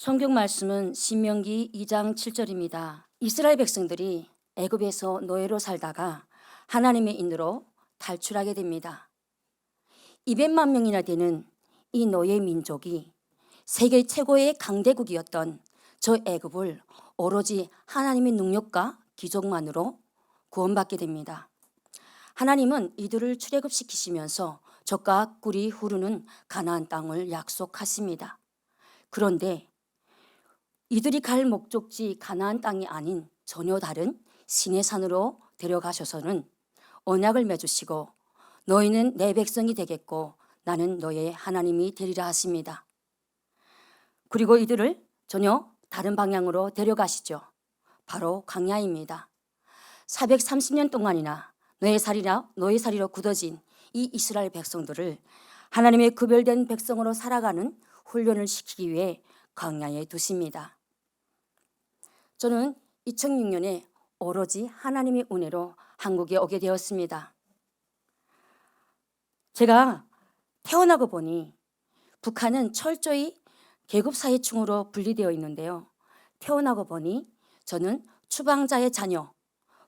성경 말씀은 신명기 2장 7절입니다. 이스라엘 백성들이 애굽에서 노예로 살다가 하나님의 인도로 탈출하게 됩니다. 200만 명이나 되는 이 노예 민족이 세계 최고의 강대국이었던 저 애굽을 오로지 하나님의 능력과 기적만으로 구원받게 됩니다. 하나님은 이들을 출애굽시키시면서 젖과 꿀이 흐르는 가나안 땅을 약속하십니다. 그런데 이들이 갈 목적지 가나안 땅이 아닌 전혀 다른 시내산으로 데려가셔서는 언약을 맺으시고 너희는 내 백성이 되겠고 나는 너의 하나님이 되리라 하십니다. 그리고 이들을 전혀 다른 방향으로 데려가시죠. 바로 광야입니다. 430년 동안이나 노예살이로 굳어진 이 이스라엘 백성들을 하나님의 구별된 백성으로 살아가는 훈련을 시키기 위해 광야에 두십니다. 저는 2006년에 오로지 하나님의 은혜로 한국에 오게 되었습니다. 제가 태어나고 보니 북한은 철저히 계급사회층으로 분리되어 있는데요. 태어나고 보니 저는 추방자의 자녀,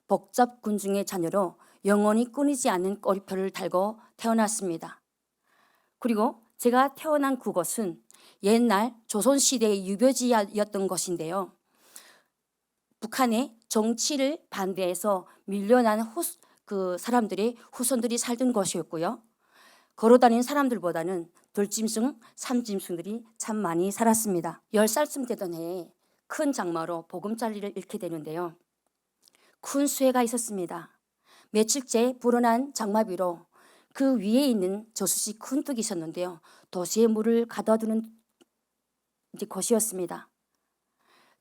복잡군중의 자녀로 영원히 끊이지 않는 꼬리표를 달고 태어났습니다. 그리고 제가 태어난 그곳은 옛날 조선시대의 유배지였던 것인데요. 북한의 정치를 반대해서 밀려난 사람들의 후손들이 살던 곳이었고요. 걸어다닌 사람들보다는 들짐승, 산짐승들이 참 많이 살았습니다. 10살쯤 되던 해에 큰 장마로 보금자리를 잃게 되는데요. 큰 수해가 있었습니다. 며칠째 불어난 장마비로 그 위에 있는 저수지 큰 뚝이 있었는데요. 도시의 물을 가둬두는 곳이었습니다.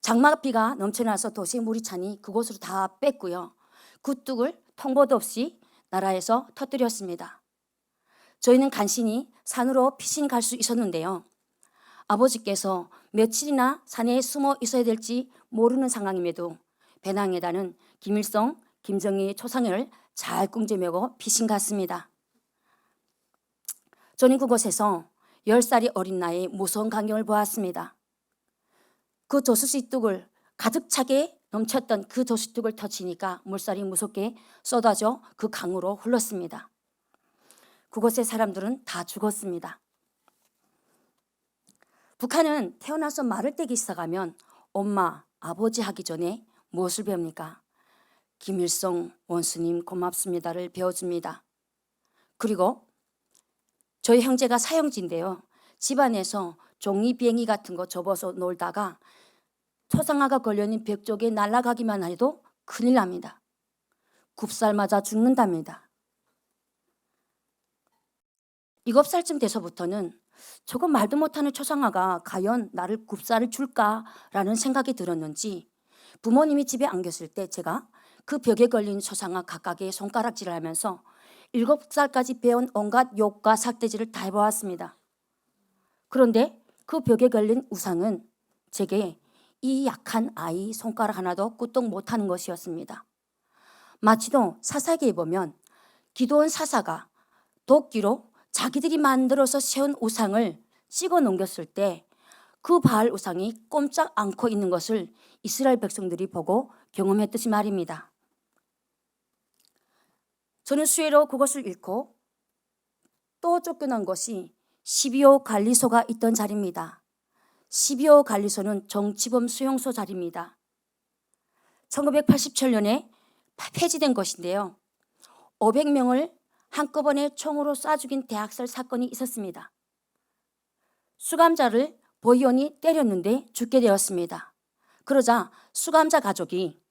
장마비가 넘쳐나서 도시의 물이 차니 그곳으로 다 뺐고요. 그 뚝을 통보도 없이 나라에서 터뜨렸습니다. 저희는 간신히 산으로 피신 갈 수 있었는데요. 아버지께서 며칠이나 산에 숨어 있어야 될지 모르는 상황임에도 배낭에다는 김일성, 김정희의 초상을 잘 꿍지매고 피신 갔습니다. 저는 그곳에서 10살이 어린 나이에 무서운 광경을 보았습니다. 그 저수지 뚝을 가득 차게 넘쳤던 그 저수지 뚝을 터치니까 물살이 무섭게 쏟아져 그 강으로 흘렀습니다. 그곳의 사람들은 다 죽었습니다. 북한은 태어나서 말을 떼기 시작하면 엄마, 아버지 하기 전에 무엇을 배웁니까? 김일성 원수님 고맙습니다를 배워줍니다. 그리고 저희 형제가 사형지인데요. 집안에서 종이 비행기 같은 거 접어서 놀다가 초상화가 걸려있는 벽 쪽에 날아가기만 해도 큰일 납니다. 굽살 맞아 죽는답니다. 7살쯤 돼서부터는 저거 말도 못하는 초상화가 과연 나를 굽살을 줄까라는 생각이 들었는지 부모님이 집에 안 계실 때 제가 그 벽에 걸린 초상화 각각의 손가락질을 하면서 7살까지 배운 온갖 욕과 삭대질을 다 해보았습니다. 그런데 그 벽에 걸린 우상은 제게 이 약한 아이 손가락 하나도 끄떡 못하는 것이었습니다. 마치도 사사기에 보면 기도원 사사가 도끼로 자기들이 만들어서 세운 우상을 찍어 넘겼을 때 그 바알 우상이 꼼짝 않고 있는 것을 이스라엘 백성들이 보고 경험했듯이 말입니다. 저는 수혜로 그것을 잃고 또 쫓겨난 것이 12호 관리소가 있던 자리입니다. 12호 관리소는 정치범 수용소 자리입니다. 1987년에 폐지된 것인데요. 500명을 한꺼번에 총으로 쏴 죽인 대학살 사건이 있었습니다. 수감자를 보위원이 때렸는데 죽게 되었습니다. 그러자 수감자 가족이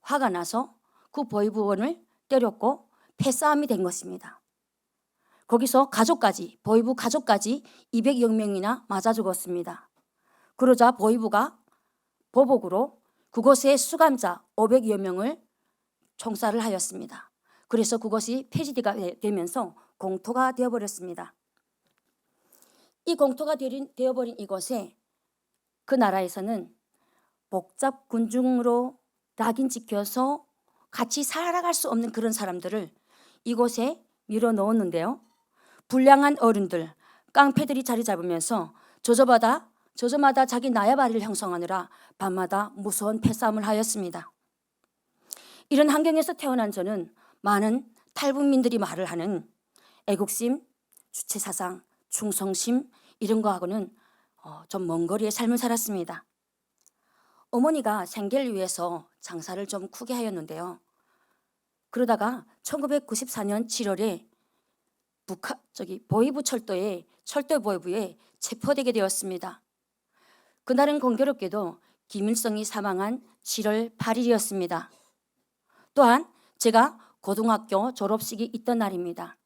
화가 나서 그 보위부원을 때렸고 패싸움이 된 것입니다. 거기서 보위부 가족까지 200여 명이나 맞아 죽었습니다. 그러자 보위부가 보복으로 그곳의 수감자 500여 명을 총살을 하였습니다. 그래서 그것이 폐지가 되면서 공토가 되어버렸습니다. 이 공토가 되어버린 이곳에 그 나라에서는 복잡 군중으로 낙인 찍혀서 같이 살아갈 수 없는 그런 사람들을 이곳에 밀어 넣었는데요. 불량한 어른들, 깡패들이 자리 잡으면서 저저받아 저저마다 자기 나야바리를 형성하느라 밤마다 무서운 패싸움을 하였습니다. 이런 환경에서 태어난 저는 많은 탈북민들이 말을 하는 애국심, 주체사상, 충성심 이런 거하고는 좀 먼 거리의 삶을 살았습니다. 어머니가 생계를 위해서 장사를 좀 크게 하였는데요. 그러다가 1994년 7월에 보이부 철도의 철도보이부에 체포되게 되었습니다. 그날은 공교롭게도 김일성이 사망한 7월 8일이었습니다. 또한 제가 고등학교 졸업식이 있던 날입니다.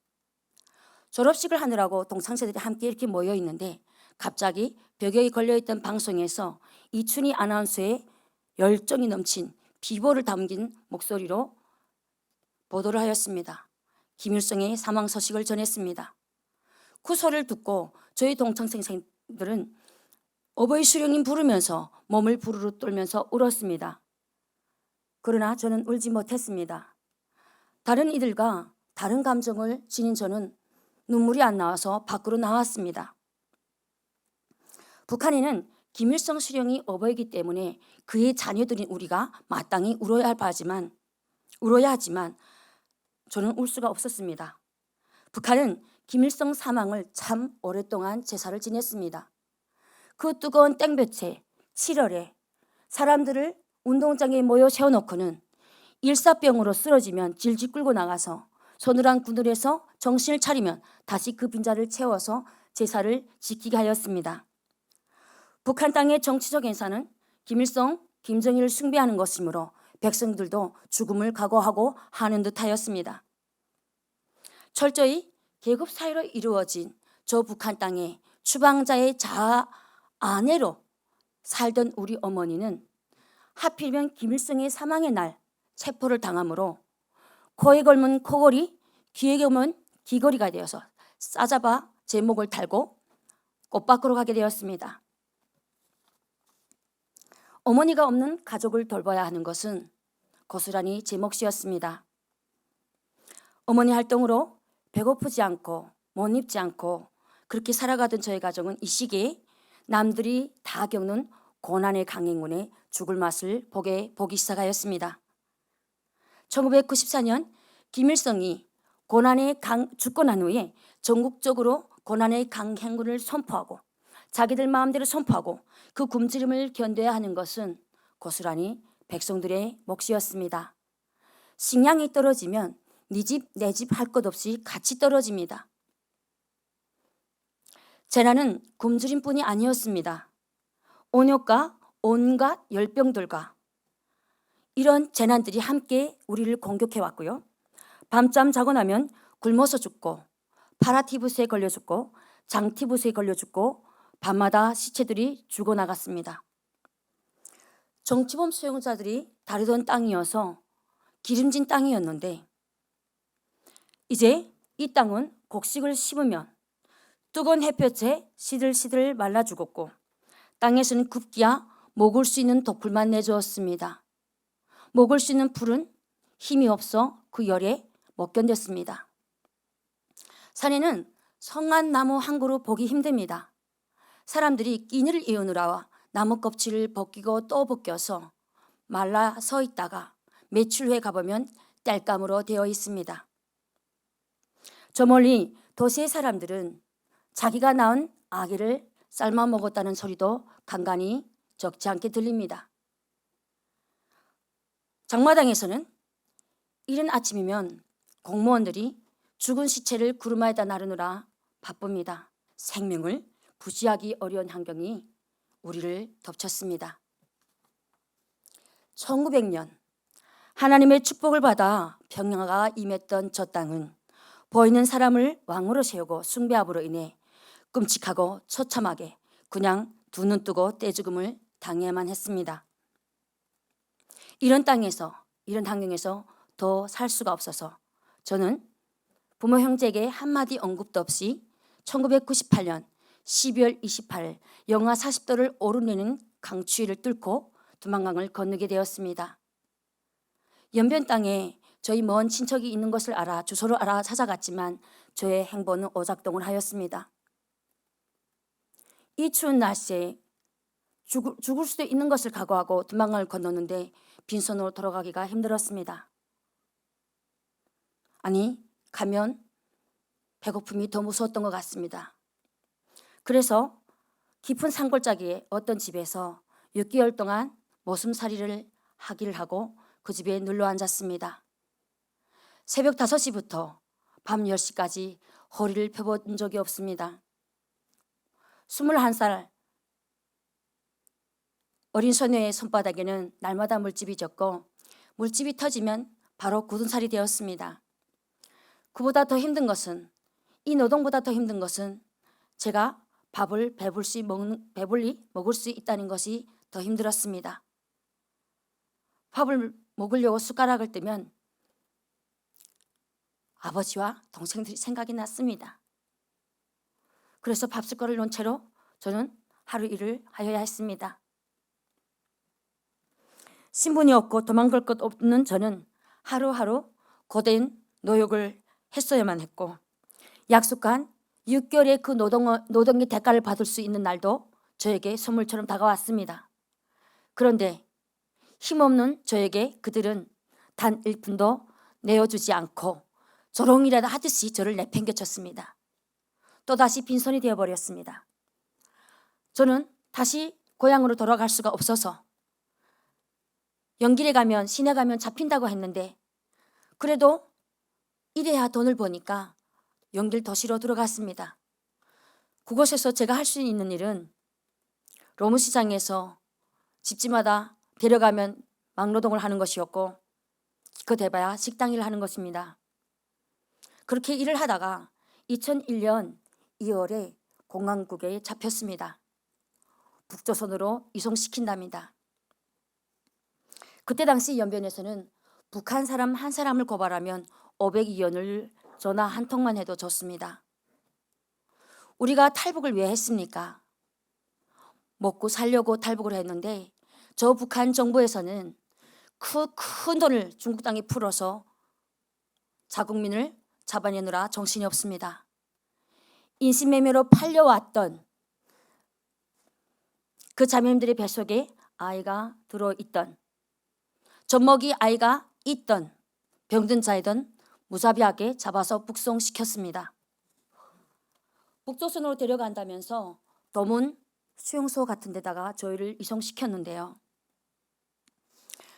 졸업식을 하느라고 동창생들이 함께 이렇게 모여 있는데 갑자기 벽에 걸려있던 방송에서 이춘희 아나운서의 열정이 넘친 비보를 담긴 목소리로 보도를 하였습니다. 김일성의 사망 소식을 전했습니다. 그 소리를 듣고 저희 동창생들은 어버이 수령님 부르면서 몸을 부르르 떨면서 울었습니다. 그러나 저는 울지 못했습니다. 다른 이들과 다른 감정을 지닌 저는 눈물이 안 나와서 밖으로 나왔습니다. 북한에는 김일성 수령이 어버이기 때문에 그의 자녀들인 우리가 마땅히 울어야 하지만 저는 울 수가 없었습니다. 북한은 김일성 사망을 참 오랫동안 제사를 지냈습니다. 그 뜨거운 땡볕에 7월에 사람들을 운동장에 모여 세워놓고는 일사병으로 쓰러지면 질질 끌고 나가서 서늘한 그늘에서 정신을 차리면 다시 그 빈자를 채워서 제사를 지키게 하였습니다. 북한 땅의 정치적 인사는 김일성, 김정일을 숭배하는 것이므로 백성들도 죽음을 각오하고 하는 듯하였습니다. 철저히 계급 사회로 이루어진 저 북한 땅에 추방자의 자아 아내로 살던 우리 어머니는 하필이면 김일성의 사망의 날 체포를 당하므로 코에 걸면 코걸이, 귀에 걸면 귀걸이가 되어서 싸잡아 제 목을 달고 꽃밖으로 가게 되었습니다. 어머니가 없는 가족을 돌봐야 하는 것은 고스란히 제 몫이었습니다. 어머니 활동으로 배고프지 않고 못 입지 않고 그렇게 살아가던 저희 가족은 이 시기에 남들이 다 겪는 고난의 강행군에 죽을 맛을 보기 시작하였습니다. 1994년 김일성이 고난의 강 죽고 난 후에 전국적으로 고난의 강행군을 선포하고 자기들 마음대로 선포하고 그 굶주림을 견뎌야 하는 것은 고스란히 백성들의 몫이었습니다. 식량이 떨어지면 네 집 내 집 할 것 없이 같이 떨어집니다. 재난은 굶주림뿐이 아니었습니다. 온역과 온갖 열병들과 이런 재난들이 함께 우리를 공격해 왔고요. 밤잠 자고 나면 굶어서 죽고 파라티푸스에 걸려 죽고 장티푸스에 걸려 죽고 밤마다 시체들이 죽어나갔습니다. 정치범 수용자들이 다루던 땅이어서 기름진 땅이었는데 이제 이 땅은 곡식을 심으면 뜨거운 햇볕에 시들시들 말라 죽었고 땅에서는 급기야 먹을 수 있는 독불만 내주었습니다. 먹을 수 있는 풀은 힘이 없어 그 열에 못 견뎠습니다. 산에는 성한 나무 한 그루 보기 힘듭니다. 사람들이 끼니를 이으느라 나무 껍질을 벗기고 또 벗겨서 말라 서 있다가 며칠 후에 가보면 땔감으로 되어 있습니다. 저 멀리 도시의 사람들은 자기가 낳은 아기를 삶아 먹었다는 소리도 간간히 적지 않게 들립니다. 장마당에서는 이른 아침이면 공무원들이 죽은 시체를 구루마에다 나르느라 바쁩니다. 생명을 부지하기 어려운 환경이 우리를 덮쳤습니다. 1900년 하나님의 축복을 받아 평화가 임했던 저 땅은 보이는 사람을 왕으로 세우고 숭배함으로 인해 끔찍하고 처참하게 그냥 두 눈 뜨고 떼죽음을 당해야만 했습니다. 이런 땅에서 이런 환경에서 더 살 수가 없어서 저는 부모 형제에게 한마디 언급도 없이 1998년 12월 28일 영하 40도를 오르내리는 강추위를 뚫고 두만강을 건너게 되었습니다. 연변 땅에 저희 먼 친척이 있는 것을 알아 주소를 알아 찾아갔지만 저의 행보는 오작동을 하였습니다. 이 추운 날씨에 죽을 수도 있는 것을 각오하고 도망을 건넜는데 빈손으로 돌아가기가 힘들었습니다. 아니, 가면 배고픔이 더 무서웠던 것 같습니다. 그래서 깊은 산골짜기에 어떤 집에서 6개월 동안 머슴살이를 하기를 하고 그 집에 눌러 앉았습니다. 새벽 5시부터 밤 10시까지 허리를 펴본 적이 없습니다. 21살 어린 소녀의 손바닥에는 날마다 물집이 졌고 물집이 터지면 바로 굳은 살이 되었습니다. 그보다 더 힘든 것은, 이 노동보다 더 힘든 것은 제가 밥을 배불리 먹을 수 있다는 것이 더 힘들었습니다. 밥을 먹으려고 숟가락을 뜨면 아버지와 동생들이 생각이 났습니다. 그래서 밥숟가락을 놓은 채로 저는 하루 일을 하여야 했습니다. 신분이 없고 도망갈 것 없는 저는 하루하루 고된 노역을 했어야만 했고 약속한 6개월의 그 노동의 대가를 받을 수 있는 날도 저에게 선물처럼 다가왔습니다. 그런데 힘없는 저에게 그들은 단 1푼도 내어주지 않고 조롱이라도 하듯이 저를 내팽개쳤습니다. 또다시 빈손이 되어버렸습니다. 저는 다시 고향으로 돌아갈 수가 없어서 연길에 가면 시내 가면 잡힌다고 했는데 그래도 이래야 돈을 버니까 연길 도시로 들어갔습니다. 그곳에서 제가 할 수 있는 일은 로무시장에서 집집마다 데려가면 막노동을 하는 것이었고 기껏 해봐야 식당 일을 하는 것입니다. 그렇게 일을 하다가 2001년 2월에 공안국에 잡혔습니다. 북조선으로 이송시킨답니다. 그때 당시 연변에서는 북한 사람 한 사람을 고발하면 500위안을 전화 한 통만 해도 줬습니다. 우리가 탈북을 왜 했습니까? 먹고 살려고 탈북을 했는데 저 북한 정부에서는 큰 돈을 중국 땅에 풀어서 자국민을 잡아내느라 정신이 없습니다. 인신매매로 팔려왔던 그 자매님들의 뱃속에 아이가 들어있던 젖먹이 아이가 있던 병든 자이든 무자비하게 잡아서 북송시켰습니다. 북조선으로 데려간다면서 도문 수용소 같은 데다가 저희를 이송시켰는데요.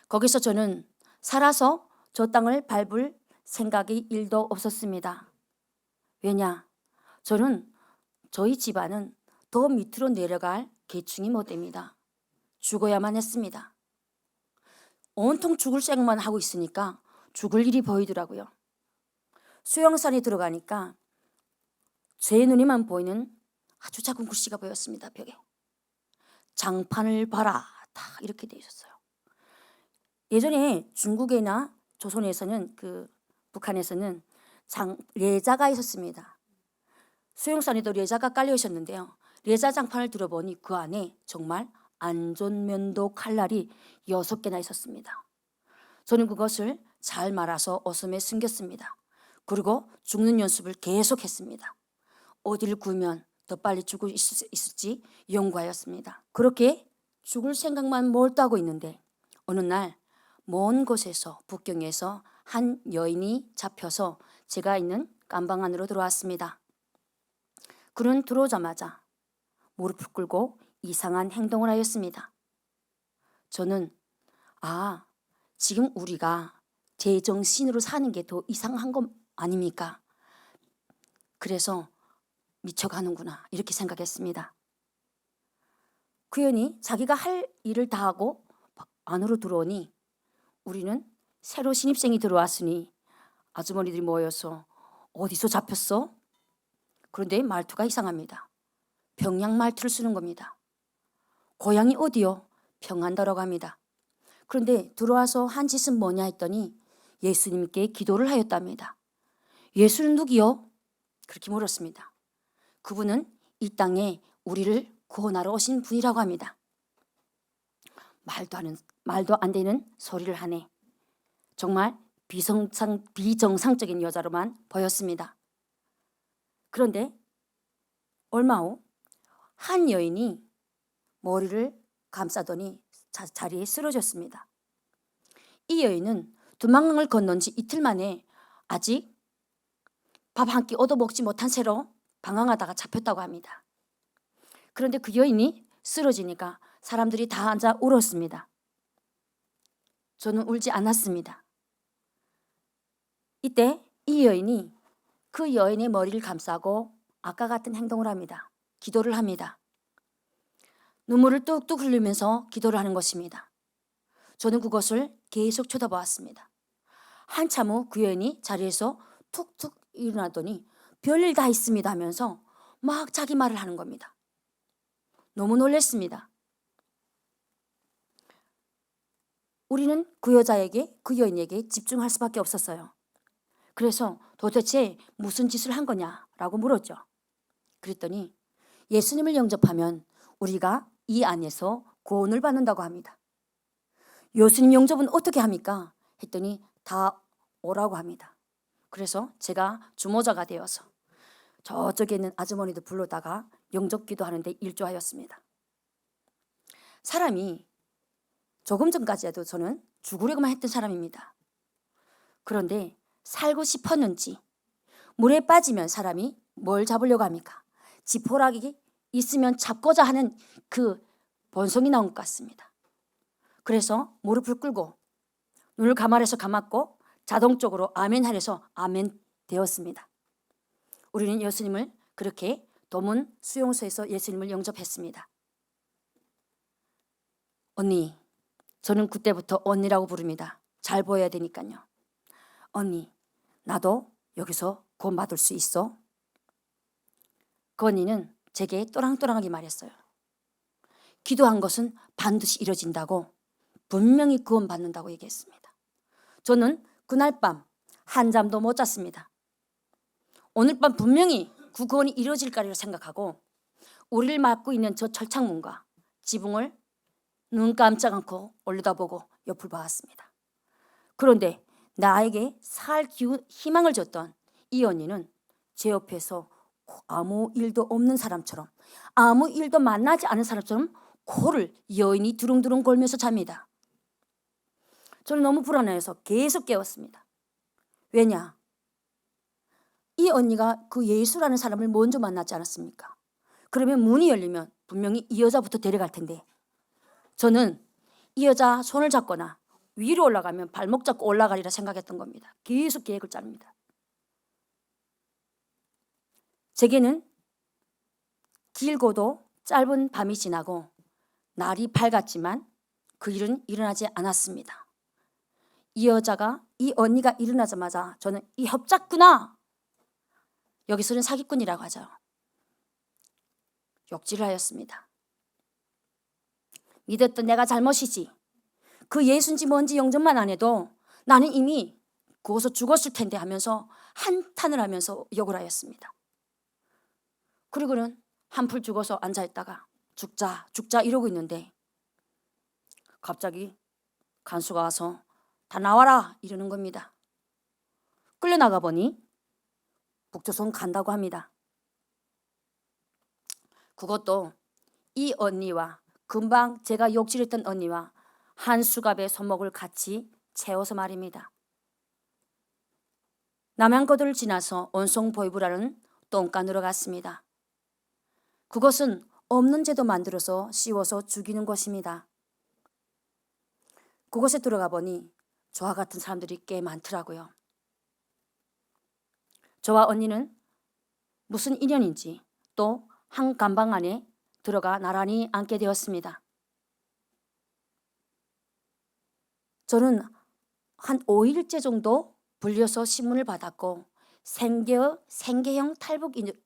거기서 저는 살아서 저 땅을 밟을 생각이 1도 없었습니다. 왜냐? 저는 저희 집안은 더 밑으로 내려갈 계층이 못 됩니다. 죽어야만 했습니다. 온통 죽을 생각만 하고 있으니까 죽을 일이 보이더라고요. 수용산에 들어가니까 제 눈에만 보이는 아주 작은 글씨가 보였습니다. 벽에. 장판을 봐라. 다 이렇게 돼 있었어요. 예전에 중국이나 조선에서는 북한에서는 레자가 있었습니다. 수용산에도 레자가 깔려 있었는데요. 레자 장판을 들어보니 그 안에 정말 안전면도 칼날이 6개나 있었습니다. 저는 그것을 잘 말아서 어둠에 숨겼습니다. 그리고 죽는 연습을 계속했습니다. 어디를 구우면 더 빨리 죽을 수 있을지 연구하였습니다. 그렇게 죽을 생각만 몰두하고 있는데 어느 날 먼 곳에서 북경에서 한 여인이 잡혀서 제가 있는 깜방 안으로 들어왔습니다. 그는 들어오자마자 무릎을 꿇고 이상한 행동을 하였습니다. 저는 지금 우리가 제정신으로 사는 게 더 이상한 것 아닙니까? 그래서 미쳐가는구나 이렇게 생각했습니다. 그 여인이 자기가 할 일을 다 하고 안으로 들어오니 우리는 새로 신입생이 들어왔으니 아주머니들이 모여서 어디서 잡혔어? 그런데 말투가 이상합니다. 평양 말투를 쓰는 겁니다. 고향이 어디요? 평안도라고 합니다. 그런데 들어와서 한 짓은 뭐냐 했더니 예수님께 기도를 하였답니다. 예수는 누구요? 그렇게 물었습니다. 그분은 이 땅에 우리를 구원하러 오신 분이라고 합니다. 말도 안 되는 소리를 하네. 정말 비정상적인 여자로만 보였습니다. 그런데 얼마 후 한 여인이 머리를 감싸더니 자리에 쓰러졌습니다. 이 여인은 두만강을 건넌 지 이틀 만에 아직 밥 한 끼 얻어먹지 못한 채로 방황하다가 잡혔다고 합니다. 그런데 그 여인이 쓰러지니까 사람들이 다 앉아 울었습니다. 저는 울지 않았습니다. 이때 이 여인이 그 여인의 머리를 감싸고 아까 같은 행동을 합니다. 기도를 합니다. 눈물을 뚝뚝 흘리면서 기도를 하는 것입니다. 저는 그것을 계속 쳐다보았습니다. 한참 후 그 여인이 자리에서 툭툭 일어나더니 별일 다 있습니다 하면서 막 자기 말을 하는 겁니다. 너무 놀랐습니다. 우리는 그 여자에게, 그 여인에게 집중할 수밖에 없었어요. 그래서 도대체 무슨 짓을 한 거냐라고 물었죠. 그랬더니 예수님을 영접하면 우리가 이 안에서 구원을 받는다고 합니다. 예수님 영접은 어떻게 합니까? 했더니 다 오라고 합니다. 그래서 제가 주모자가 되어서 저쪽에 있는 아주머니도 불러다가 영접 기도하는데 일조하였습니다. 사람이 조금 전까지 해도 저는 죽으려고만 했던 사람입니다. 그런데 살고 싶었는지 물에 빠지면 사람이 뭘 잡으려고 합니까? 지푸라기 있으면 잡고자 하는 그 본성이 나온 것 같습니다. 그래서 무릎을 꿇고 눈을 감았고 자동적으로 아멘 하려서 아멘 되었습니다. 우리는 예수님을 그렇게 도문 수용소에서 예수님을 영접했습니다. 언니, 저는 그때부터 언니라고 부릅니다. 잘 보여야 되니까요. 언니, 나도 여기서 구원받을 수 있어? 그 언니는 제게 또랑또랑하게 말했어요. 기도한 것은 반드시 이루어진다고, 분명히 구원받는다고 얘기했습니다. 저는 그날 밤 한잠도 못 잤습니다. 오늘 밤 분명히 그 구원이 이루어질 거리라 생각하고 우리를 막고 있는 저 철창문과 지붕을 눈 깜짝 않고 올려다보고 옆을 보았습니다. 그런데 나에게 살 희망을 줬던 이 언니는 제 옆에서 아무 일도 없는 사람처럼, 아무 일도 만나지 않은 사람처럼 코를 여인이 두릉두릉 골면서 잡니다. 저는 너무 불안해서 계속 깨웠습니다. 왜냐? 이 언니가 그 예수라는 사람을 먼저 만났지 않았습니까? 그러면 문이 열리면 분명히 이 여자부터 데려갈 텐데, 저는 이 여자 손을 잡거나 위로 올라가면 발목 잡고 올라가리라 생각했던 겁니다. 계속 계획을 짭니다. 제게는 길고도 짧은 밤이 지나고 날이 밝았지만 그 일은 일어나지 않았습니다. 이 언니가 일어나자마자 저는 이 협잡구나, 여기서는 사기꾼이라고 하죠, 욕질을 하였습니다. 믿었던 내가 잘못이지, 그 예수인지 뭔지 영접만 안 해도 나는 이미 거기서 죽었을 텐데 하면서 한탄을 하면서 욕을 하였습니다. 그리고는 한풀 죽어서 앉아있다가 죽자 이러고 있는데 갑자기 간수가 와서 다 나와라 이러는 겁니다. 끌려나가 보니 북조선 간다고 합니다. 그것도 이 언니와, 금방 제가 욕질했던 언니와 한 수갑의 손목을 같이 채워서 말입니다. 남양거도를 지나서 온송보이부라는 똥간으로 갔습니다. 그것은 없는 죄도 만들어서 씌워서 죽이는 곳입니다. 그곳에 들어가 보니 저와 같은 사람들이 꽤 많더라고요. 저와 언니는 무슨 인연인지 또 한 감방 안에 들어가 나란히 앉게 되었습니다. 저는 한 5일째 정도 불려서 신문을 받았고 생계형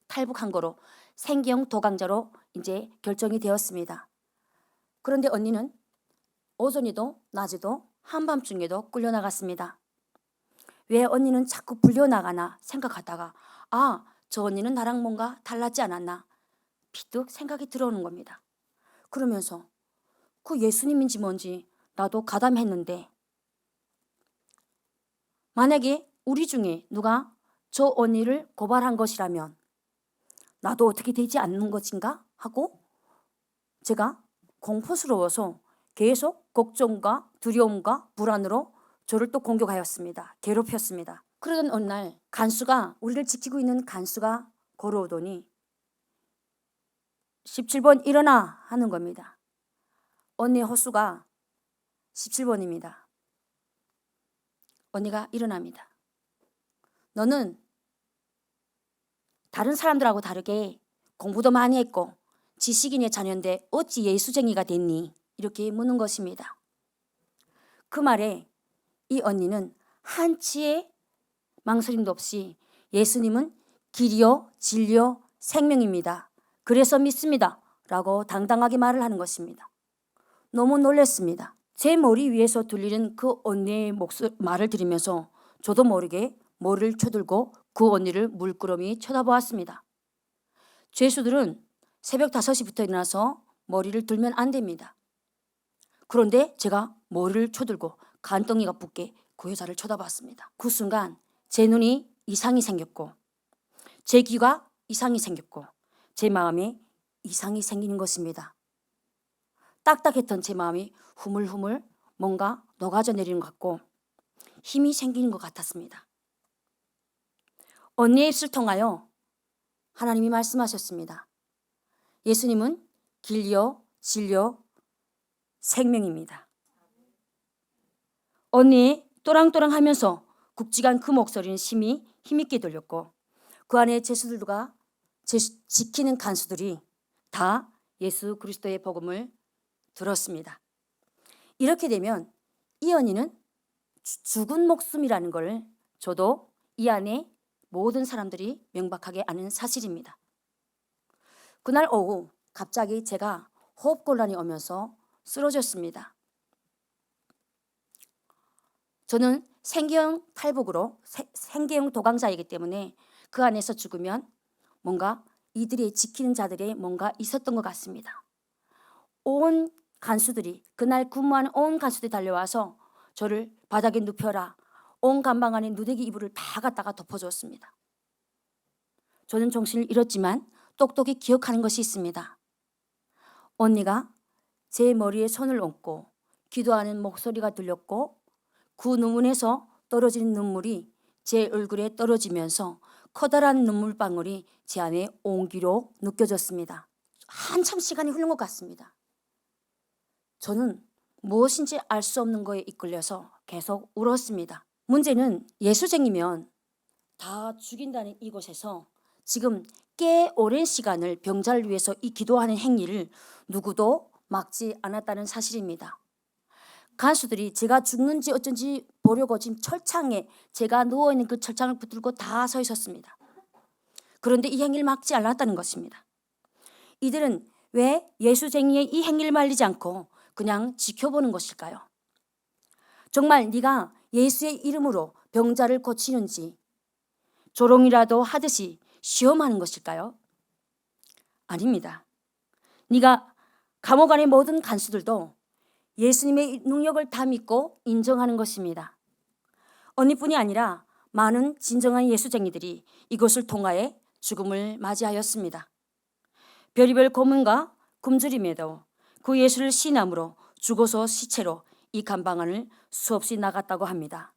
탈북한 거로 생계형 도강자로 이제 결정이 되었습니다. 그런데 언니는 오전에도 낮에도 한밤중에도 끌려나갔습니다. 왜 언니는 자꾸 불려나가나 생각하다가 저 언니는 나랑 뭔가 달랐지 않았나 피득 생각이 들어오는 겁니다. 그러면서 그 예수님인지 뭔지 나도 가담했는데, 만약에 우리 중에 누가 저 언니를 고발한 것이라면 나도 어떻게 되지 않는 것인가 하고 제가 공포스러워서 계속 걱정과 두려움과 불안으로 저를 또 공격하였습니다. 괴롭혔습니다. 그러던 어느 날 간수가, 우리를 지키고 있는 간수가 걸어오더니 17번 일어나 하는 겁니다. 언니의 호수가 17번입니다. 언니가 일어납니다. 너는 다른 사람들하고 다르게 공부도 많이 했고 지식인의 자녀인데 어찌 예수쟁이가 됐니? 이렇게 묻는 것입니다. 그 말에 이 언니는 한치의 망설임도 없이 예수님은 길이요 진리요 생명입니다. 그래서 믿습니다. 라고 당당하게 말을 하는 것입니다. 너무 놀랐습니다. 제 머리 위에서 들리는 그 언니의 말을 들으면서 저도 모르게 머리를 쳐들고 그 언니를 물끄러미 쳐다보았습니다. 죄수들은 새벽 5시부터 일어나서 머리를 들면 안 됩니다. 그런데 제가 머리를 쳐들고 간덩이가 붓게 그 여자를 쳐다봤습니다. 그 순간 제 눈이 이상이 생겼고 제 귀가 이상이 생겼고 제 마음에 이상이 생기는 것입니다. 딱딱했던 제 마음이 후물후물 뭔가 녹아져 내리는 것 같고 힘이 생기는 것 같았습니다. 언니의 입술 통하여 하나님이 말씀하셨습니다. 예수님은 길이요 진리요 생명입니다. 언니 또랑또랑하면서 굵직한 그 목소리는 심히 힘있게 들렸고 그 안에 죄수들과 지키는 간수들이 다 예수 그리스도의 복음을 들었습니다. 이렇게 되면 이 언니는 죽은 목숨이라는 걸 저도 이 안에 모든 사람들이 명백하게 아는 사실입니다. 그날 오후 갑자기 제가 호흡곤란이 오면서 쓰러졌습니다. 저는 생계형 탈북으로 생계형 도강자이기 때문에 그 안에서 죽으면 뭔가 이들이 지키는 자들의 뭔가 있었던 것 같습니다. 온 간수들이 그날 근무하는 온 간수들이 달려와서 저를 바닥에 눕혀라. 온 간방 안에 누더기 이불을 다 갖다가 덮어주었습니다. 저는 정신을 잃었지만 똑똑히 기억하는 것이 있습니다. 언니가 제 머리에 손을 얹고 기도하는 목소리가 들렸고 그 눈문에서 떨어지는 눈물이 제 얼굴에 떨어지면서 커다란 눈물방울이 제 안에 온기로 느껴졌습니다. 한참 시간이 흐른 것 같습니다. 저는 무엇인지 알 수 없는 거에 이끌려서 계속 울었습니다. 문제는 예수쟁이면 다 죽인다는 이곳에서 지금 꽤 오랜 시간을 병자를 위해서 이 기도하는 행위를 누구도 막지 않았다는 사실입니다. 간수들이 제가 죽는지 어쩐지 보려고 지금 철창에 제가 누워있는 그 철창을 붙들고 다 서 있었습니다. 그런데 이 행위를 막지 않았다는 것입니다. 이들은 왜 예수쟁이의 이 행위를 말리지 않고 그냥 지켜보는 것일까요? 정말 네가 예수의 이름으로 병자를 고치는지 조롱이라도 하듯이 시험하는 것일까요? 아닙니다. 네가 감옥 안의 모든 간수들도 예수님의 능력을 다 믿고 인정하는 것입니다. 언니뿐이 아니라 많은 진정한 예수쟁이들이 이것을 통하여 죽음을 맞이하였습니다. 별의별 고문과 굶주림에도 그 예수를 시인함으로 죽어서 시체로 이 감방 안을 수없이 나갔다고 합니다.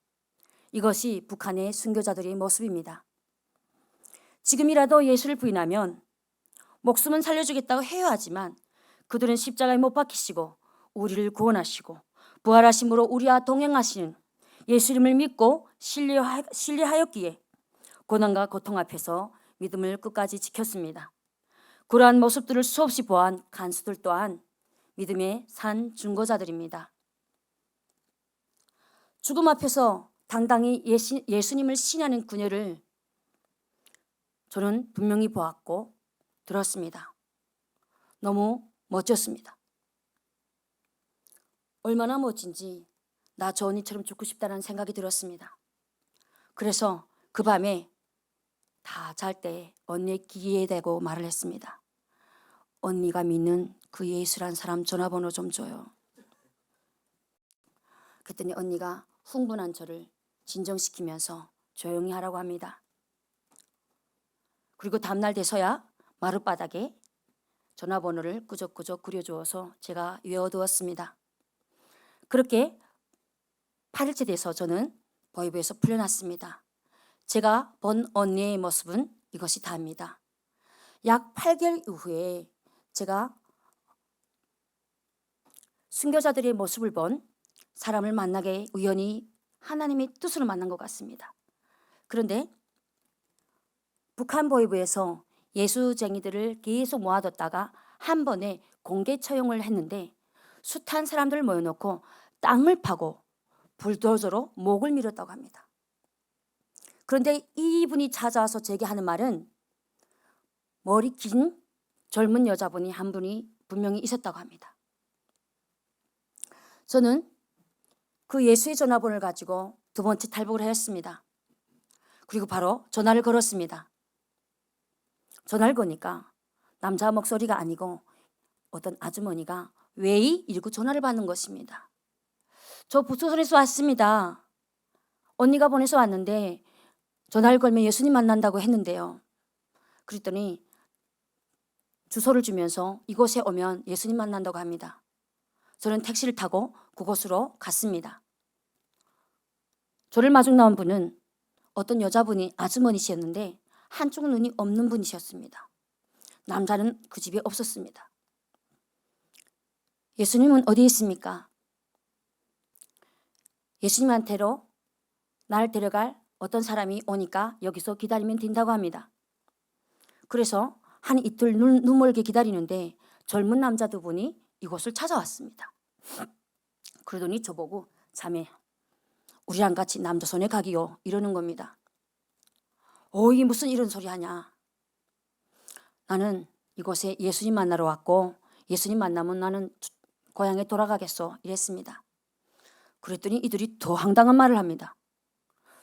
이것이 북한의 순교자들의 모습입니다. 지금이라도 예수를 부인하면 목숨은 살려주겠다고 해야 하지만 그들은 십자가에 못 박히시고 우리를 구원하시고 부활하심으로 우리와 동행하시는 예수 이름을 믿고 신뢰하였기에 고난과 고통 앞에서 믿음을 끝까지 지켰습니다. 그러한 모습들을 수없이 보아한 간수들 또한 믿음의 산 중고자들입니다. 죽음 앞에서 당당히 예수님을 신하는 그녀를 저는 분명히 보았고 들었습니다. 너무 멋졌습니다. 얼마나 멋진지 나 저 언니처럼 죽고 싶다는 생각이 들었습니다. 그래서 그 밤에 다 잘 때 언니의 귀에 대고 말을 했습니다. 언니가 믿는 그 예수란 사람 전화번호 좀 줘요. 그랬더니 언니가 흥분한 저를 진정시키면서 조용히 하라고 합니다. 그리고 다음날 돼서야 마룻바닥에 전화번호를 꾸적꾸적 그려주어서 제가 외워두었습니다. 그렇게 8일째 돼서 저는 보이부에서 풀려났습니다. 제가 본 언니의 모습은 이것이 다입니다. 약 8개월 이후에 제가 순교자들의 모습을 본 사람을 만나게 우연히 하나님의 뜻으로 만난 것 같습니다. 그런데 북한 보이부에서 예수쟁이들을 계속 모아뒀다가 한 번에 공개 처형을 했는데 숱한 사람들을 모여놓고 땅을 파고 불도저로 목을 밀었다고 합니다. 그런데 이분이 찾아와서 제게 하는 말은 머리 긴 젊은 여자분이 한 분이 분명히 있었다고 합니다. 저는 그 예수의 전화번호를 가지고 두 번째 탈북을 하였습니다. 그리고 바로 전화를 걸었습니다. 전화를 거니까 남자 목소리가 아니고 어떤 아주머니가 웨이 19 전화를 받는 것입니다. 저 부천에서 왔습니다. 언니가 보내서 왔는데 전화를 걸면 예수님 만난다고 했는데요. 그랬더니 주소를 주면서 이곳에 오면 예수님 만난다고 합니다. 저는 택시를 타고 그곳으로 갔습니다. 저를 마중 나온 분은 어떤 여자분이 아주머니셨는데 한쪽 눈이 없는 분이셨습니다. 남자는 그 집에 없었습니다. 예수님은 어디에 있습니까? 예수님한테로 날 데려갈 어떤 사람이 오니까 여기서 기다리면 된다고 합니다. 그래서 한 이틀 눈멀게 기다리는데 젊은 남자 두 분이 이곳을 찾아왔습니다. 그러더니 저보고 자매 우리랑 같이 남조선에 가기요 이러는 겁니다. 이게 무슨 이런 소리 하냐. 나는 이곳에 예수님 만나러 왔고 예수님 만나면 나는 고향에 돌아가겠소 이랬습니다. 그랬더니 이들이 더 황당한 말을 합니다.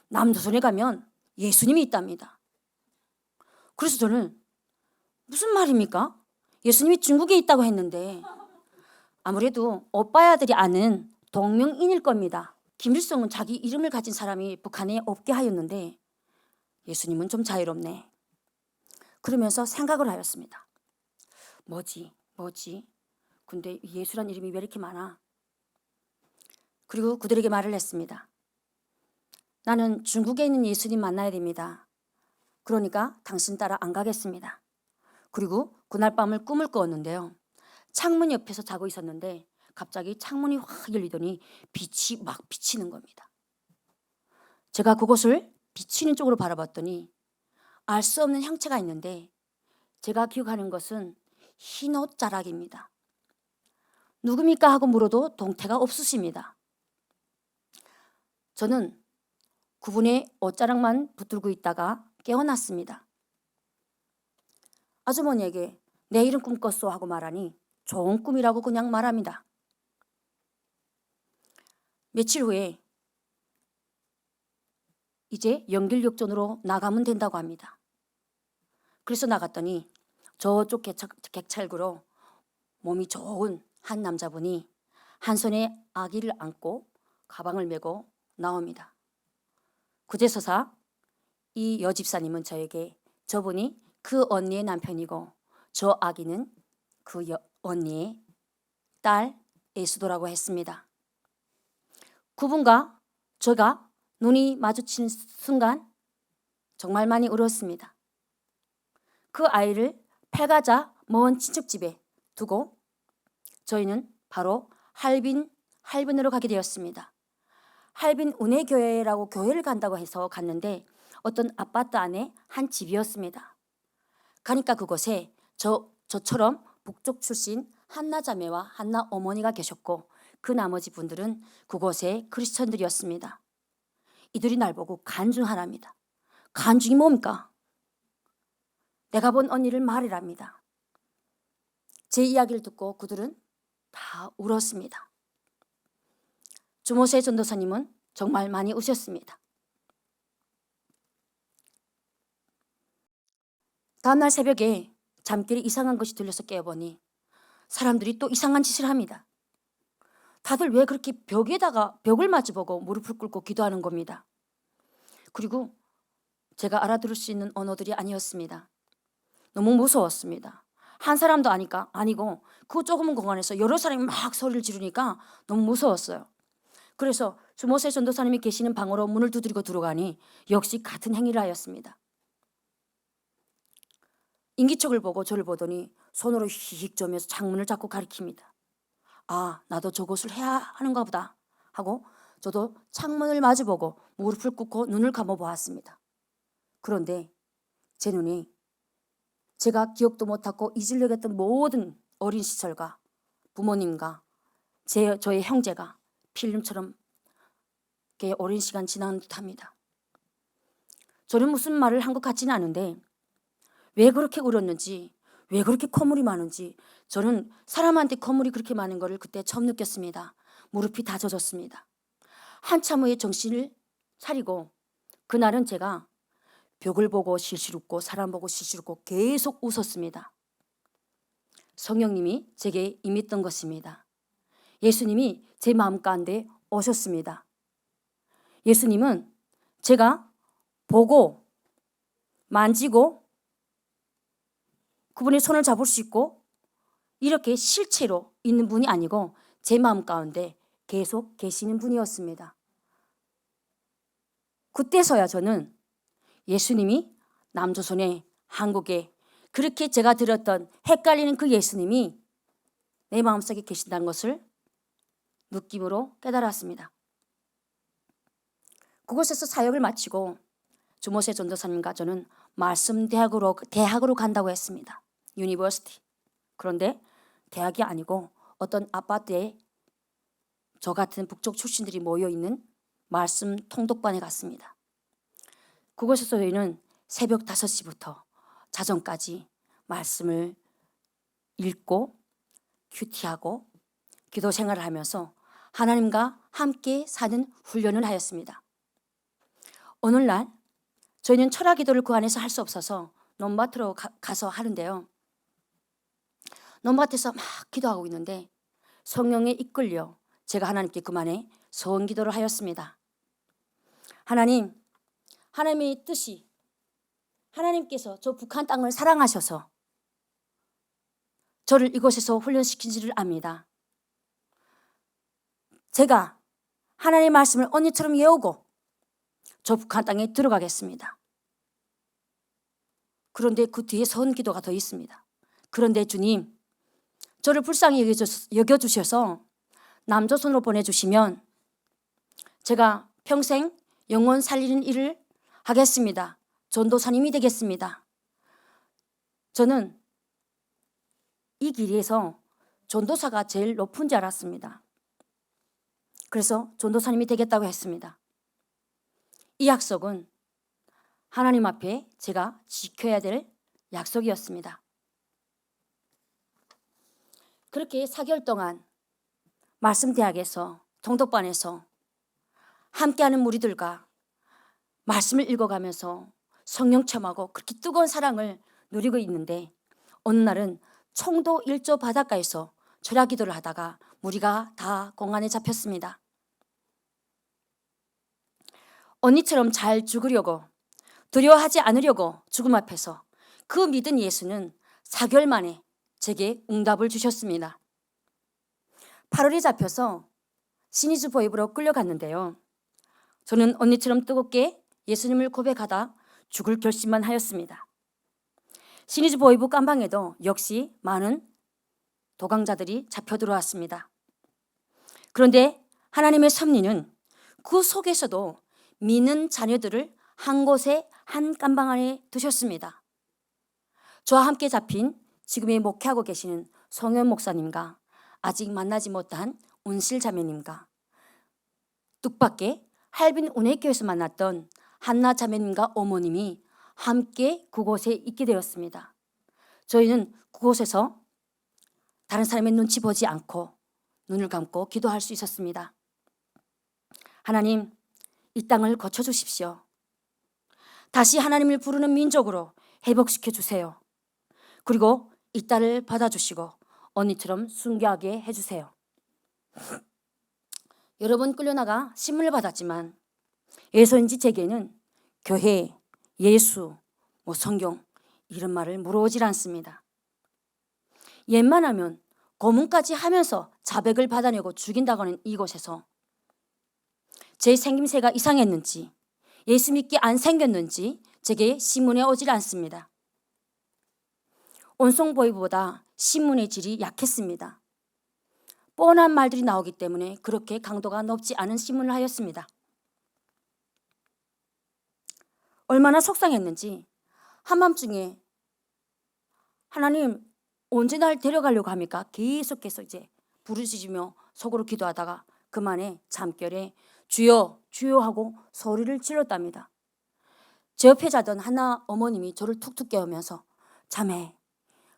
남조선에 가면 예수님이 있답니다. 그래서 저는 무슨 말입니까? 예수님이 중국에 있다고 했는데 아무래도 오빠야들이 아는 동명인일 겁니다. 김일성은 자기 이름을 가진 사람이 북한에 없게 하였는데 예수님은 좀 자유롭네. 그러면서 생각을 하였습니다. 뭐지? 근데 예수란 이름이 왜 이렇게 많아? 그리고 그들에게 말을 했습니다. 나는 중국에 있는 예수님 만나야 됩니다. 그러니까 당신 따라 안 가겠습니다. 그리고 그날 밤을 꿈을 꾸었는데요. 창문 옆에서 자고 있었는데 갑자기 창문이 확 열리더니 빛이 막 비치는 겁니다. 제가 그곳을 비치는 쪽으로 바라봤더니 알 수 없는 형체가 있는데 제가 기억하는 것은 흰 옷자락입니다. 누굽니까 하고 물어도 동태가 없으십니다. 저는 그분의 옷자락만 붙들고 있다가 깨어났습니다. 아주머니에게 내 이름 꿈꿨소 하고 말하니 좋은 꿈이라고 그냥 말합니다. 며칠 후에 이제 연길역전으로 나가면 된다고 합니다. 그래서 나갔더니 저쪽 객찰구로 몸이 좋은 한 남자분이 한 손에 아기를 안고 가방을 메고 나옵니다. 그제서야 이 여집사님은 저에게 저분이 그 언니의 남편이고 저 아기는 그 언니의 딸 예수도라고 했습니다. 그분과 제가 눈이 마주친 순간 정말 많이 울었습니다. 그 아이를 팔가자 먼 친척집에 두고 저희는 바로 할빈으로 가게 되었습니다. 할빈 은혜교회라고 교회를 간다고 해서 갔는데 어떤 아파트 안에 한 집이었습니다. 가니까 그곳에 저처럼 북쪽 출신 한나 자매와 한나 어머니가 계셨고 그 나머지 분들은 그곳의 크리스천들이었습니다. 이들이 날 보고 간증하랍니다. 간증이 뭡니까? 내가 본 언니를 말이랍니다. 제 이야기를 듣고 그들은 다 울었습니다. 주모세 전도사님은 정말 많이 우셨습니다. 다음날 새벽에 잠결에 이상한 것이 들려서 깨어보니 사람들이 또 이상한 짓을 합니다. 다들 왜 그렇게 벽을 마주보고 무릎을 꿇고 기도하는 겁니다. 그리고 제가 알아들을 수 있는 언어들이 아니었습니다. 너무 무서웠습니다. 한 사람도 아니고 그 조그만 공간에서 여러 사람이 막 소리를 지르니까 너무 무서웠어요. 그래서 주모세 전도사님이 계시는 방으로 문을 두드리고 들어가니 역시 같은 행위를 하였습니다. 인기척을 보고 저를 보더니 손으로 휙 쪼면서 창문을 자꾸 가리킵니다. 아, 나도 저것을 해야 하는가 보다 하고 저도 창문을 마주보고 무릎을 꿇고 눈을 감아보았습니다. 그런데 제 눈이 제가 기억도 못하고 잊으려고 했던 모든 어린 시절과 부모님과 저의 형제가 필름처럼 오랜 시간 지난 듯합니다. 저는 무슨 말을 한 것 같지는 않은데 왜 그렇게 울었는지, 왜 그렇게 콧물이 많은지, 저는 사람한테 콧물이 그렇게 많은 것을 그때 처음 느꼈습니다. 무릎이 다 젖었습니다. 한참 후에 정신을 차리고 그날은 제가 벽을 보고 실실 웃고 사람 보고 실실 웃고 계속 웃었습니다. 성령님이 제게 임했던 것입니다. 예수님이 제 마음 가운데 오셨습니다. 예수님은 제가 보고 만지고 그분의 손을 잡을 수 있고 이렇게 실체로 있는 분이 아니고 제 마음 가운데 계속 계시는 분이었습니다. 그때서야 저는 예수님이 남조선에 한국에 그렇게 제가 들었던 헷갈리는 그 예수님이 내 마음속에 계신다는 것을 느낌으로 깨달았습니다. 그곳에서 사역을 마치고 주모세 전도사님과 저는 말씀 대학으로 간다고 했습니다. 유니버시티. 그런데 대학이 아니고 어떤 아파트에 저 같은 북쪽 출신들이 모여있는 말씀 통독반에 갔습니다. 그곳에서 저희는 새벽 5시부터 자정까지 말씀을 읽고 큐티하고 기도 생활을 하면서 하나님과 함께 사는 훈련을 하였습니다. 어느 날 저희는 철학 기도를 그 안에서 할 수 없어서 논밭으로 가서 하는데요. 논밭에서 막 기도하고 있는데 성령에 이끌려 제가 하나님께 그만에 서원 기도를 하였습니다. 하나님의 뜻이 하나님께서 저 북한 땅을 사랑하셔서 저를 이곳에서 훈련시킨지를 압니다. 제가 하나님의 말씀을 언니처럼 외우고 저 북한 땅에 들어가겠습니다. 그런데 그 뒤에 서원 기도가 더 있습니다. 그런데 주님, 저를 불쌍히 여겨주셔서 남조선으로 보내주시면 제가 평생 영혼 살리는 일을 하겠습니다. 전도사님이 되겠습니다. 저는 이 길에서 전도사가 제일 높은 줄 알았습니다. 그래서 전도사님이 되겠다고 했습니다. 이 약속은 하나님 앞에 제가 지켜야 될 약속이었습니다. 그렇게 4개월 동안 말씀대학에서 통독반에서 함께하는 무리들과 말씀을 읽어가면서 성령 체험하고 그렇게 뜨거운 사랑을 누리고 있는데 어느 날은 청도 1조 바닷가에서 철야 기도를 하다가 무리가 다 공안에 잡혔습니다. 언니처럼 잘 죽으려고 두려워하지 않으려고 죽음 앞에서 그 믿은 예수는 4개월 만에 제게 응답을 주셨습니다. 8월에 잡혀서 시니즈 보이브로 끌려갔는데요. 저는 언니처럼 뜨겁게 예수님을 고백하다 죽을 결심만 하였습니다. 시니즈 보이브 깜방에도 역시 많은 도강자들이 잡혀 들어왔습니다. 그런데 하나님의 섭리는 그 속에서도 믿는 자녀들을 한 곳에 한 깜방 안에 두셨습니다. 저와 함께 잡힌 지금의 목회하고 계시는 송현 목사님과 아직 만나지 못한 운실 자매님과 뜻밖의 할빈 운해교에서 만났던 한나 자매님과 어머님이 함께 그곳에 있게 되었습니다. 저희는 그곳에서 다른 사람의 눈치 보지 않고 눈을 감고 기도할 수 있었습니다. 하나님, 이 땅을 고쳐주십시오. 다시 하나님을 부르는 민족으로 회복시켜 주세요. 그리고 이 딸을 받아주시고 언니처럼 순교하게 해주세요. 여러 번 끌려나가 신문을 받았지만 예서인지 제게는 교회, 예수, 성경 이런 말을 물어오질 않습니다. 웬만하면 고문까지 하면서 자백을 받아내고 죽인다고 하는 이곳에서 제 생김새가 이상했는지 예수 믿기 안 생겼는지 제게 신문에 오질 않습니다. 온송보이보다 신문의 질이 약했습니다. 뻔한 말들이 나오기 때문에 그렇게 강도가 높지 않은 신문을 하였습니다. 얼마나 속상했는지 한밤중에 하나님 언제 날 데려가려고 합니까? 계속해서 이제 부르짖으며 속으로 기도하다가 그만에 잠결에 주여 주여 하고 소리를 질렀답니다. 제 옆에 자던 하나 어머님이 저를 툭툭 깨우면서 자매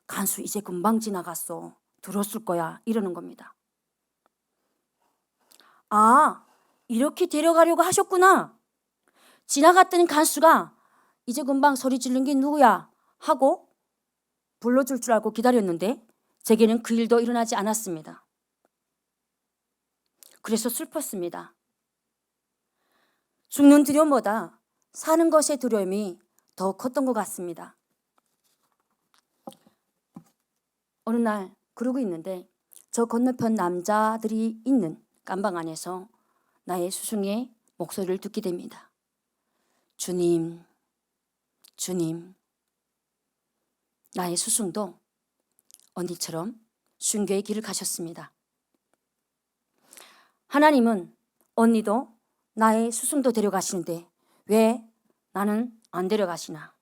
간수 이제 금방 지나갔어. 들었을 거야. 이러는 겁니다. 아, 이렇게 데려가려고 하셨구나. 지나갔던 간수가 이제 금방 소리 지른 게 누구야 하고 불러줄 줄 알고 기다렸는데 제게는 그 일도 일어나지 않았습니다. 그래서 슬펐습니다. 죽는 두려움보다 사는 것의 두려움이 더 컸던 것 같습니다. 어느 날 그러고 있는데 저 건너편 남자들이 있는 깜방 안에서 나의 스승의 목소리를 듣게 됩니다. 주님, 주님. 나의 스승도 언니처럼 순교의 길을 가셨습니다. 하나님은 언니도 나의 스승도 데려가시는데 왜 나는 안 데려가시나?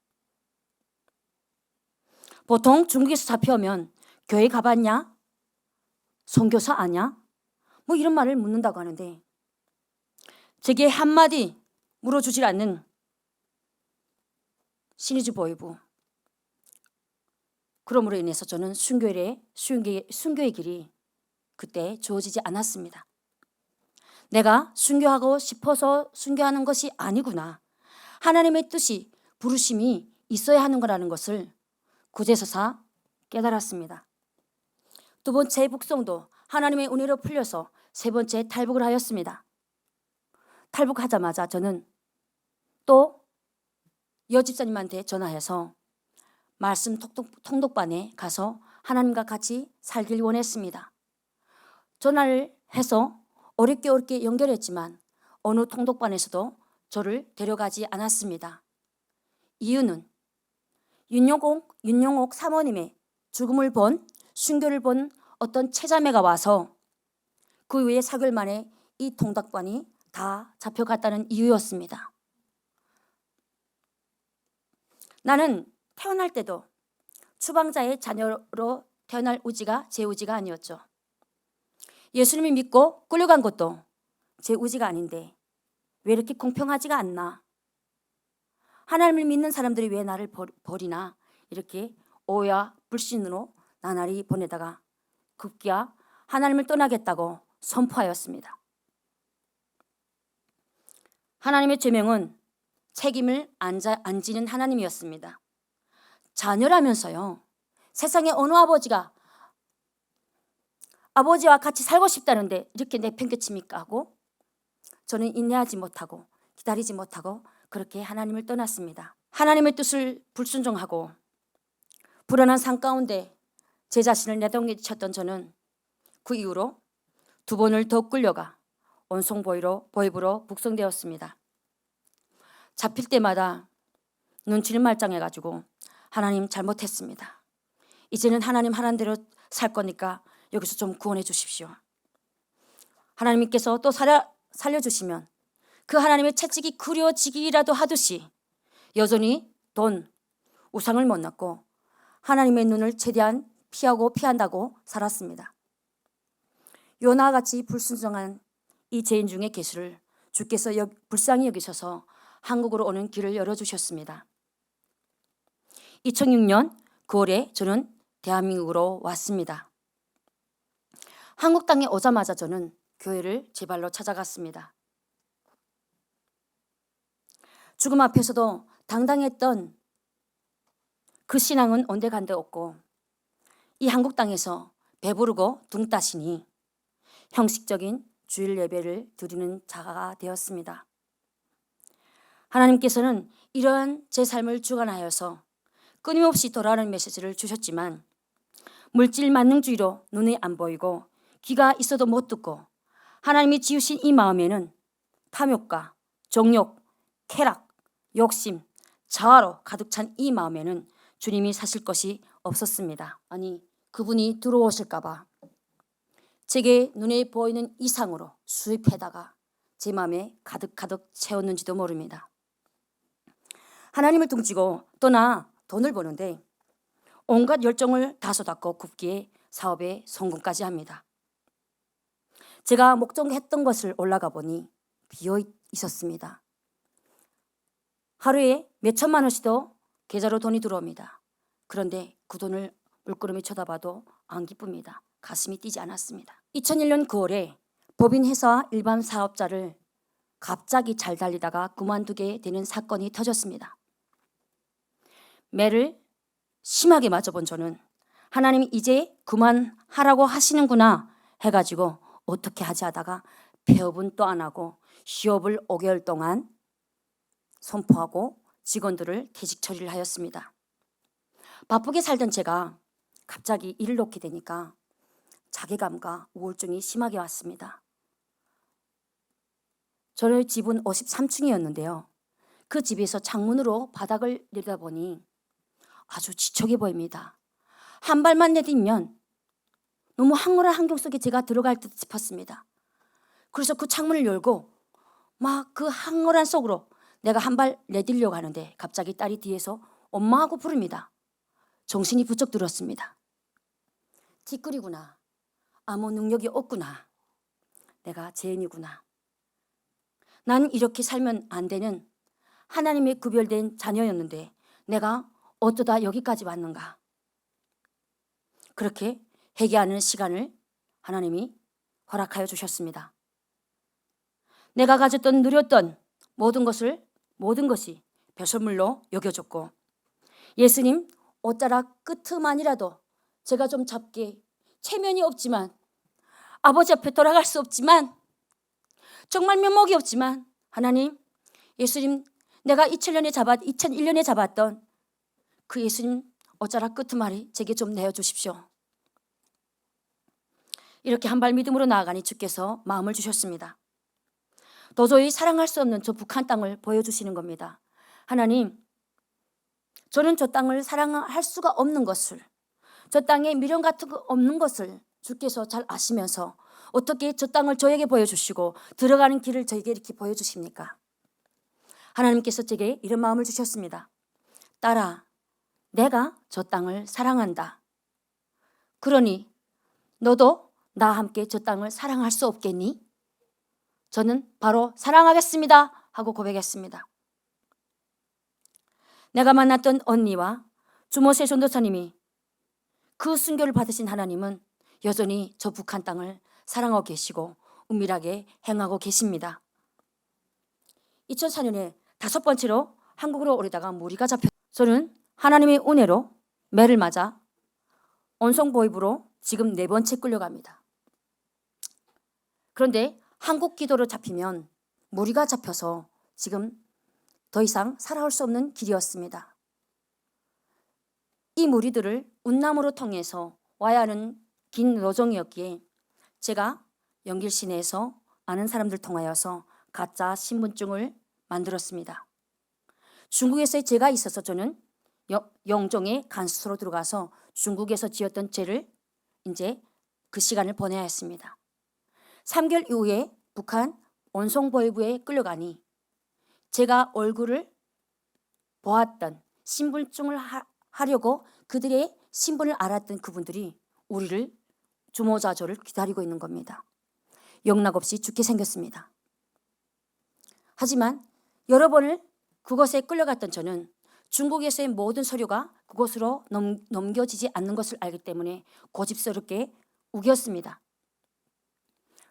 보통 중국에서 잡혀오면 교회 가봤냐? 선교사 아냐? 뭐 이런 말을 묻는다고 하는데 제게 한마디 물어주질 않는 시니즈 보이부. 그러므로 인해서 저는 순교의 길이 그때 주어지지 않았습니다. 내가 순교하고 싶어서 순교하는 것이 아니구나. 하나님의 뜻이 부르심이 있어야 하는 거라는 것을 구제서사 깨달았습니다. 두 번째 북송도 하나님의 은혜로 풀려서 세 번째 탈북을 하였습니다. 탈북하자마자 저는 또 여집사님한테 전화해서 말씀 통독반에 가서 하나님과 같이 살길 원했습니다. 전화를 해서 어렵게 연결했지만 어느 통독반에서도 저를 데려가지 않았습니다. 이유는 윤용옥 사모님의 죽음을 본 순교를 본 어떤 체자매가 와서 그 외에 4개월 만에 이 통독반이 다 잡혀갔다는 이유였습니다. 나는 태어날 때도 추방자의 자녀로 태어날 우지가 제 우지가 아니었죠. 예수님을 믿고 끌려간 것도 제 우지가 아닌데 왜 이렇게 공평하지가 않나? 하나님을 믿는 사람들이 왜 나를 버리나? 이렇게 오해와 불신으로 나날이 보내다가 급기야 하나님을 떠나겠다고 선포하였습니다. 하나님의 제명은 책임을 안 지는 하나님이었습니다. 자녀라면서요. 세상에 어느 아버지와 같이 살고 싶다는데 이렇게 내팽개칩니까 하고 저는 인내하지 못하고 기다리지 못하고 그렇게 하나님을 떠났습니다. 하나님의 뜻을 불순종하고 불안한 삶 가운데 제 자신을 내동내쳤던 저는 그 이후로 2번을 더 끌려가 온송보이부로 북송되었습니다. 잡힐 때마다 눈치를 말짱해가지고 하나님 잘못했습니다. 이제는 하나님 하라는 대로 살 거니까 여기서 좀 구원해 주십시오. 하나님께서 또 살려주시면 그 하나님의 채찍이 그려지기라도 하듯이 여전히 돈, 우상을 못 낳고 하나님의 눈을 최대한 피한다고 살았습니다. 요나와 같이 불순종한 이 죄인 중에 계수를 주께서 불쌍히 여기셔서 한국으로 오는 길을 열어주셨습니다. 2006년 9월에 저는 대한민국으로 왔습니다. 한국 땅에 오자마자 저는 교회를 제 발로 찾아갔습니다. 죽음 앞에서도 당당했던 그 신앙은 온데간데 없고 이 한국 땅에서 배부르고 둥 따시니 형식적인 주일 예배를 드리는 자가 되었습니다. 하나님께서는 이러한 제 삶을 주관하여서 끊임없이 돌아오는 메시지를 주셨지만 물질 만능주의로 눈에 안 보이고 귀가 있어도 못 듣고 하나님이 지으신 이 마음에는 탐욕과 정욕, 쾌락, 욕심, 자아로 가득 찬 이 마음에는 주님이 사실 것이 없었습니다. 아니, 그분이 들어오실까 봐 제게 눈에 보이는 이상으로 수입해다가 제 마음에 가득가득 채웠는지도 모릅니다. 하나님을 등지고 떠나 돈을 버는데 온갖 열정을 다 쏟았고 급기에 사업에 성공까지 합니다. 제가 목적했던 것을 올라가 보니 비어 있었습니다. 하루에 몇 천만 원씩도 계좌로 돈이 들어옵니다. 그런데 그 돈을 물끄러미 쳐다봐도 안 기쁩니다. 가슴이 뛰지 않았습니다. 2001년 9월에 법인 회사 일반 사업자를 갑자기 잘 달리다가 그만두게 되는 사건이 터졌습니다. 매를 심하게 맞아본 저는 하나님이 이제 그만하라고 하시는구나 해가지고 어떻게 하지 하다가 폐업은 또 안 하고 휴업을 5개월 동안 선포하고 직원들을 퇴직 처리를 하였습니다. 바쁘게 살던 제가 갑자기 일을 놓게 되니까 자괴감과 우울증이 심하게 왔습니다. 저희 집은 53층이었는데요. 그 집에서 창문으로 바닥을 내려다보니 아주 지척해 보입니다. 한 발만 내딛면 너무 황홀한 환경 속에 제가 들어갈 듯 싶었습니다. 그래서 그 창문을 열고 막 그 황홀한 속으로 내가 한 발 내딛려고 하는데 갑자기 딸이 뒤에서 엄마하고 부릅니다. 정신이 부쩍 들었습니다. 뒷골이구나. 아무 능력이 없구나. 내가 죄인이구나. 난 이렇게 살면 안 되는 하나님의 구별된 자녀였는데 내가 어쩌다 여기까지 왔는가. 그렇게 회개하는 시간을 하나님이 허락하여 주셨습니다. 내가 가졌던 누렸던 모든 것이 배설물로 여겨졌고 예수님 옷자락 끝만이라도 제가 좀 잡게 체면이 없지만 아버지 앞에 돌아갈 수 없지만 정말 면목이 없지만 하나님 예수님 내가 2001년에 잡았던 그 예수님 옷자락 끝말이 제게 좀 내어주십시오. 이렇게 한 발 믿음으로 나아가니 주께서 마음을 주셨습니다. 도저히 사랑할 수 없는 저 북한 땅을 보여주시는 겁니다. 하나님, 저는 저 땅을 사랑할 수가 없는 것을, 저 땅에 미련 같은 거 없는 것을 주께서 잘 아시면서 어떻게 저 땅을 저에게 보여주시고 들어가는 길을 저에게 이렇게 보여주십니까? 하나님께서 제게 이런 마음을 주셨습니다. 딸아, 내가 저 땅을 사랑한다. 그러니 너도 나와 함께 저 땅을 사랑할 수 없겠니? 저는 바로 사랑하겠습니다 하고 고백했습니다. 내가 만났던 언니와 주모세 전도사님이 그 순교를 받으신 하나님은 여전히 저 북한 땅을 사랑하고 계시고 은밀하게 행하고 계십니다. 2004년에 5번째로 한국으로 오려다가 무리가 잡혀 저는 하나님의 은혜로 매를 맞아 온성보입으로 지금 4번째 끌려갑니다. 그런데 한국 기도로 잡히면 무리가 잡혀서 지금 더 이상 살아올 수 없는 길이었습니다. 이 무리들을 운남으로 통해서 와야 하는 긴 로정이었기에 제가 연길 시내에서 아는 사람들 통하여서 가짜 신분증을 만들었습니다. 중국에서 제가 있어서 저는 영종의 간수소로 들어가서 중국에서 지었던 죄를 이제 그 시간을 보내야 했습니다. 3개월 이후에 북한 온송보위부에 끌려가니 제가 얼굴을 보았던 신분증을 하려고 그들의 신분을 알았던 그분들이 우리를 주모자조를 기다리고 있는 겁니다. 영락없이 죽게 생겼습니다. 하지만 여러 번을 그곳에 끌려갔던 저는 중국에서의 모든 서류가 그곳으로 넘겨지지 않는 것을 알기 때문에 고집스럽게 우겼습니다.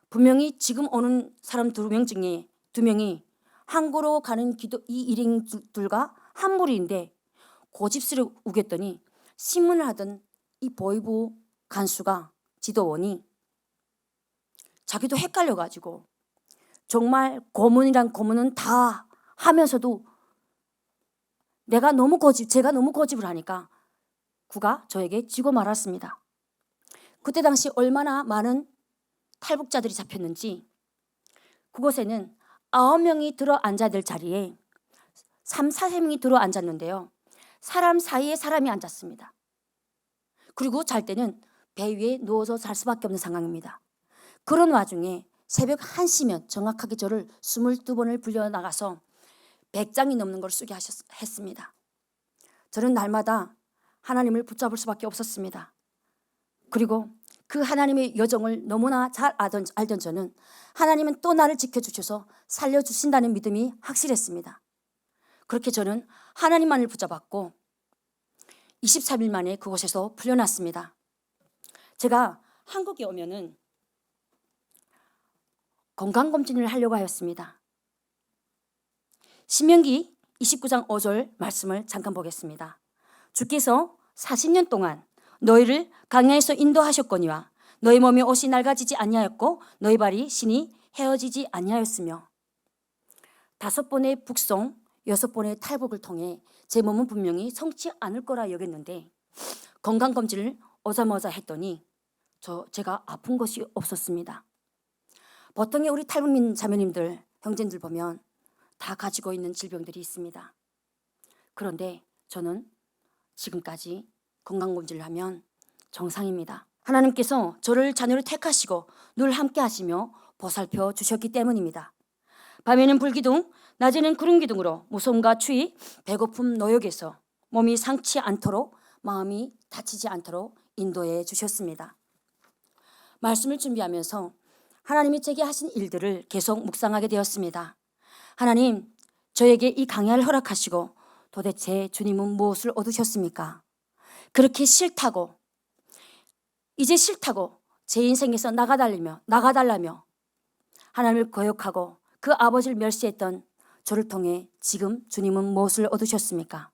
분명히 지금 오는 사람 2명 중에 2명이 항구로 가는 이 일행들과 한 무리인데 고집스럽게 우겼더니 신문을 하던 이 보위부 간수가 지도원이 자기도 헷갈려가지고 정말 고문이란 고문은 다 하면서도 제가 너무 고집을 하니까 그가 저에게 지고 말았습니다. 그때 당시 얼마나 많은 탈북자들이 잡혔는지 그곳에는 9명이 들어 앉아야 될 자리에 3, 4명이 들어 앉았는데요. 사람 사이에 사람이 앉았습니다. 그리고 잘 때는 배 위에 누워서 잘 수밖에 없는 상황입니다. 그런 와중에 새벽 1시면 정확하게 저를 22번을 불려나가서 100장이 넘는 걸 쓰게 했습니다. 저는 날마다 하나님을 붙잡을 수밖에 없었습니다. 그리고 그 하나님의 여정을 너무나 잘 알던 저는 하나님은 또 나를 지켜주셔서 살려주신다는 믿음이 확실했습니다. 그렇게 저는 하나님만을 붙잡았고 23일 만에 그곳에서 풀려났습니다. 제가 한국에 오면은 건강검진을 하려고 하였습니다. 신명기 29장 5절 말씀을 잠깐 보겠습니다. 주께서 40년 동안 너희를 광야에서 인도하셨거니와 너희 몸이 옷이 낡아지지 아니하였고 너희 발이 신이 헤어지지 아니하였으며 5번의 북송 6번의 탈북을 통해 제 몸은 분명히 성치 않을 거라 여겼는데 건강검진을 오자마자 했더니 제가 아픈 것이 없었습니다. 보통의 우리 탈북민 자매님들 형제들 보면 다 가지고 있는 질병들이 있습니다. 그런데 저는 지금까지 건강검진을 하면 정상입니다. 하나님께서 저를 자녀로 택하시고 늘 함께 하시며 보살펴 주셨기 때문입니다. 밤에는 불기둥, 낮에는 구름기둥으로 무서움과 추위, 배고픔, 노역에서 몸이 상치 않도록 마음이 다치지 않도록 인도해 주셨습니다. 말씀을 준비하면서 하나님이 제게 하신 일들을 계속 묵상하게 되었습니다. 하나님, 저에게 이 강야를 허락하시고 도대체 주님은 무엇을 얻으셨습니까? 그렇게 싫다고, 이제 싫다고 제 인생에서 나가달라며 하나님을 거역하고 그 아버지를 멸시했던 저를 통해 지금 주님은 무엇을 얻으셨습니까?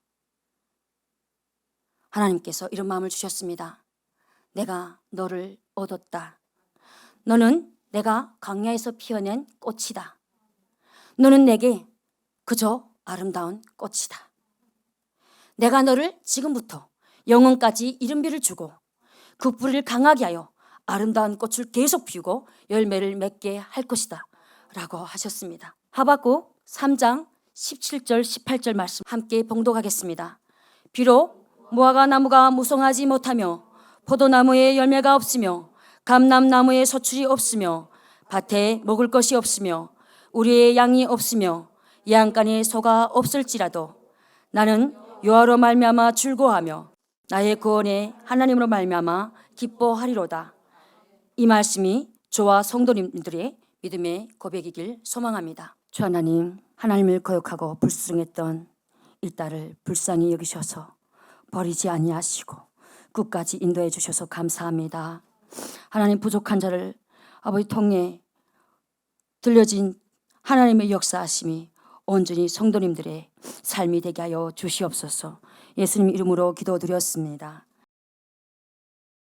하나님께서 이런 마음을 주셨습니다. 내가 너를 얻었다. 너는 내가 광야에서 피어낸 꽃이다. 너는 내게 그저 아름다운 꽃이다. 내가 너를 지금부터 영원까지 이른비를 주고 그 뿌리를 강하게 하여 아름다운 꽃을 계속 피우고 열매를 맺게 할 것이다 라고 하셨습니다. 하박국 3장 17절 18절 말씀 함께 봉독하겠습니다. 비록 무화과 나무가 무성하지 못하며 포도나무에 열매가 없으며 감람나무에 서출이 없으며 밭에 먹을 것이 없으며 우리의 양이 없으며 양간에 소가 없을지라도 나는 여호와로 말미암아 즐거워하며 나의 구원의 하나님으로 말미암아 기뻐하리로다. 이 말씀이 저와 성도님들의 믿음의 고백이길 소망합니다. 주 하나님, 하나님을 거역하고 불순종했던 이 딸을 불쌍히 여기셔서 버리지 아니하시고 끝까지 인도해 주셔서 감사합니다. 하나님, 부족한 자를 아버지 통해 들려진 하나님의 역사하심이 온전히 성도님들의 삶이 되게 하여 주시옵소서. 예수님 이름으로 기도드렸습니다.